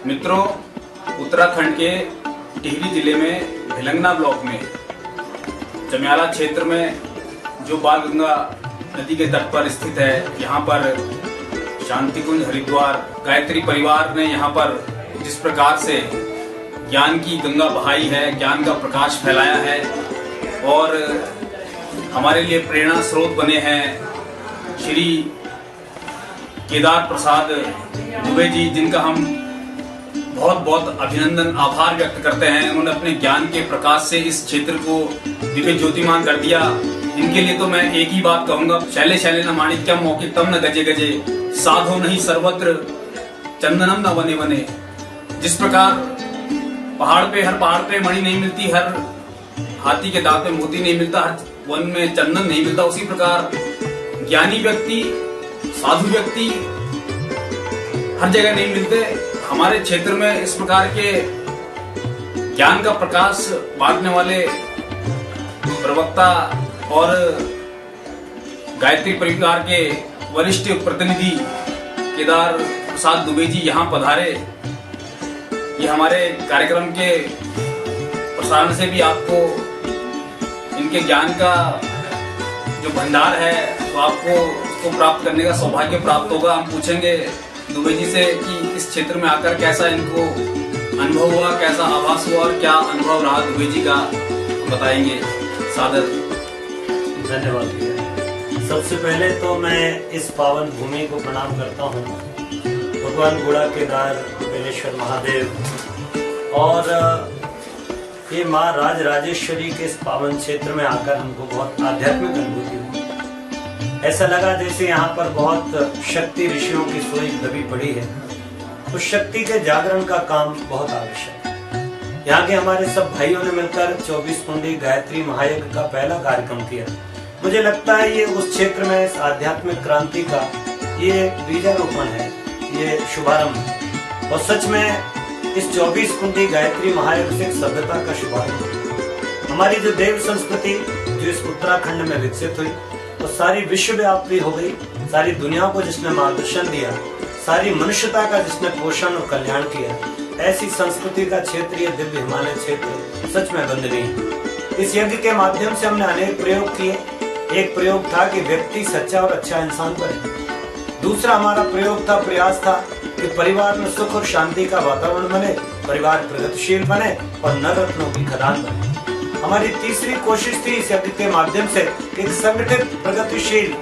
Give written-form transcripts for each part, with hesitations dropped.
मित्रों, उत्तराखंड के टिहरी जिले में भिलंगना ब्लॉक में जमियाला क्षेत्र में जो बाल गंगा नदी के तट पर स्थित है, यहाँ पर शांतिकुंज हरिद्वार गायत्री परिवार ने यहाँ पर जिस प्रकार से ज्ञान की गंगा बहाई है, ज्ञान का प्रकाश फैलाया है और हमारे लिए प्रेरणा स्रोत बने हैं श्री केदार प्रसाद दुबे जी, जिनका हम बहुत बहुत अभिनंदन आभार व्यक्त करते हैं। उन्होंने अपने ज्ञान के प्रकाश से इस क्षेत्र को दिव्य ज्योतिमान कर दिया। इनके लिए तो मैं एक ही बात कहूंगा, शैले शैले न माणिक्यम मौकितम न गजे गजे, साधो नहीं सर्वत्र चंदनम न वने वने। जिस प्रकार हर पहाड़ पे मणि नहीं मिलती, हर हाथी के दांत में मोती नहीं मिलता, हर वन में चंदन नहीं मिलता, उसी प्रकार ज्ञानी व्यक्ति, साधु व्यक्ति हर जगह नहीं मिलते। हमारे क्षेत्र में इस प्रकार के ज्ञान का प्रकाश बांटने वाले प्रवक्ता और गायत्री परिवार के वरिष्ठ प्रतिनिधि केदार प्रसाद दुबे जी यहाँ पधारे। ये हमारे कार्यक्रम के प्रसारण से भी आपको इनके ज्ञान का जो भंडार है तो आपको उसको प्राप्त करने का सौभाग्य प्राप्त होगा। हम पूछेंगे दुबे जी से कि इस क्षेत्र में आकर कैसा इनको अनुभव हुआ, कैसा आभास हुआ और क्या अनुभव रहा दुबे जी का, बताएंगे। सादर धन्यवाद भैया। सबसे पहले तो मैं इस पावन भूमि को प्रणाम करता हूँ, भगवान गुड़ा केदार बेलेश्वर महादेव और ये माँ राज राजेश्वरी के इस पावन क्षेत्र में आकर हमको बहुत आध्यात्मिक अनुभूति हुई। ऐसा लगा जैसे यहाँ पर बहुत शक्ति ऋषियों की सोई दबी पड़ी है। उस शक्ति के जागरण का काम बहुत आवश्यक है। यहाँ के हमारे सब भाइयों ने मिलकर 24 कुंडी गायत्री महायज्ञ का पहला कार्यक्रम किया। मुझे लगता है ये उस क्षेत्र में इस आध्यात्मिक क्रांति का ये बीजारोपण है, ये शुभारंभ है। और सच में इस 24 कुंडी गायत्री महायज्ञ से सभ्यता का शुभारंभ है। हमारी जो देव संस्कृति जो इस उत्तराखंड में विकसित हुई वो सारी विश्वव्यापी हो गई। सारी दुनिया को जिसने मार्गदर्शन दिया, सारी मनुष्यता का जिसने पोषण और कल्याण किया, ऐसी संस्कृति का क्षेत्र ये दिव्य हिमालय क्षेत्र सच में वंदनीय है। इस यज्ञ के माध्यम से हमने अनेक प्रयोग किए। एक प्रयोग था कि व्यक्ति सच्चा और अच्छा इंसान बने। दूसरा हमारा प्रयोग था, प्रयास था कि परिवार में सुख और शांति का वातावरण बने, परिवार प्रगतिशील बने और नवरत्नों की खदान बने। हमारी तीसरी कोशिश थी इस यज्ञ के माध्यम से एक संगठित, प्रगतिशील,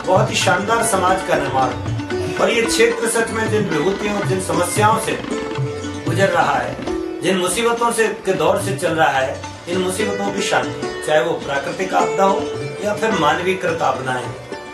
बहुत ही शानदार समाज का निर्माण। और ये क्षेत्र सच में जिन विभूतियों, जिन समस्याओं से गुजर रहा है, जिन मुसीबतों से के दौर से चल रहा है, इन मुसीबतों की शांति, चाहे वो प्राकृतिक आपदा हो या फिर मानवीकृत आपदाएं,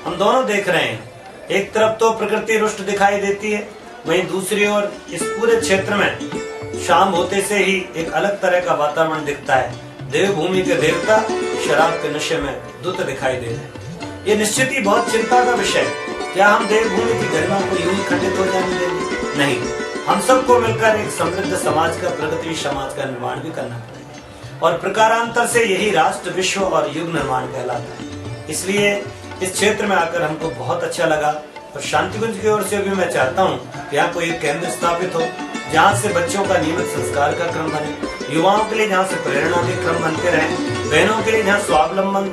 हम दोनों देख रहे हैं। एक तरफ तो प्रकृति रुष्ट दिखाई देती है, वहीं दूसरी ओर इस पूरे क्षेत्र में शाम होते से ही एक अलग तरह का वातावरण दिखता है। देवभूमि के देवता शराब के नशे में धुत दिखाई दे रहे हैं। ये निश्चित ही बहुत चिंता का विषय है। क्या हम देवभूमि की गरिमा को यूं ही खंडित हो जाने देंगे? नहीं, हम सबको मिलकर एक समृद्ध समाज का, प्रगतिशील समाज का निर्माण भी करना पड़ेगा। और प्रकारांतर से यही राष्ट्र, विश्व और युग निर्माण कहलाता है। इसलिए इस क्षेत्र में आकर हमको बहुत अच्छा लगा। और शांतिकुंज की ओर से भी मैं चाहता हूँ कि यहाँ कोई केंद्र स्थापित हो जहाँ से बच्चों का नियमित संस्कार का क्रम बने, युवाओं के लिए जहाँ से प्रेरणा के क्रम बनते रहे, बहनों के लिए जहाँ स्वावलंबन,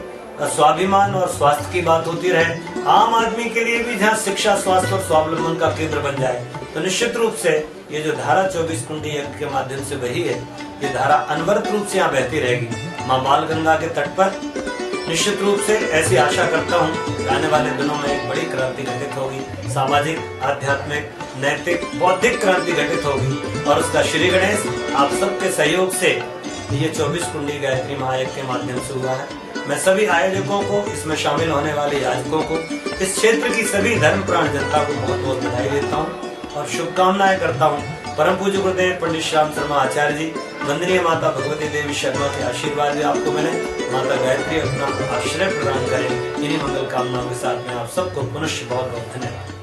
स्वाभिमान और स्वास्थ्य की बात होती रहे, आम आदमी के लिए भी जहाँ शिक्षा, स्वास्थ्य और स्वावलंबन का केंद्र बन जाए। तो निश्चित रूप से ये जो धारा 24 कुंडी यज्ञ के माध्यम से बही है, ये धारा अनवरत रूप से यहाँ बहती रहेगी माँ बाल गंगा के तट पर। निश्चित रूप से ऐसी आशा करता हूँ कि आने वाले दिनों में एक बड़ी क्रांति घटित होगी, सामाजिक, आध्यात्मिक, नैतिक, बौद्धिक क्रांति घटित होगी। और उसका श्री गणेश आप सबके सहयोग से ये 24 कुंडी गायत्री महायज्ञ के माध्यम से हुआ है। मैं सभी आयोजकों को, इसमें शामिल होने वाले याजकों को, इस क्षेत्र की सभी धर्म प्राण जनता को बहुत बहुत बधाई देता हूँ और शुभकामनाएं करता हूँ। परम पूज्य गुरुदेव पंडित श्याम शर्मा आचार्य जी, वंदनीय माता भगवती देवी शर्मा के आशीर्वाद भी आपको मिले। माता गायत्री अपना आश्रय प्रदान करें। इन्हीं मंगल कामनाओं के साथ में आप सबको पुनः बहुत बहुत धन्यवाद।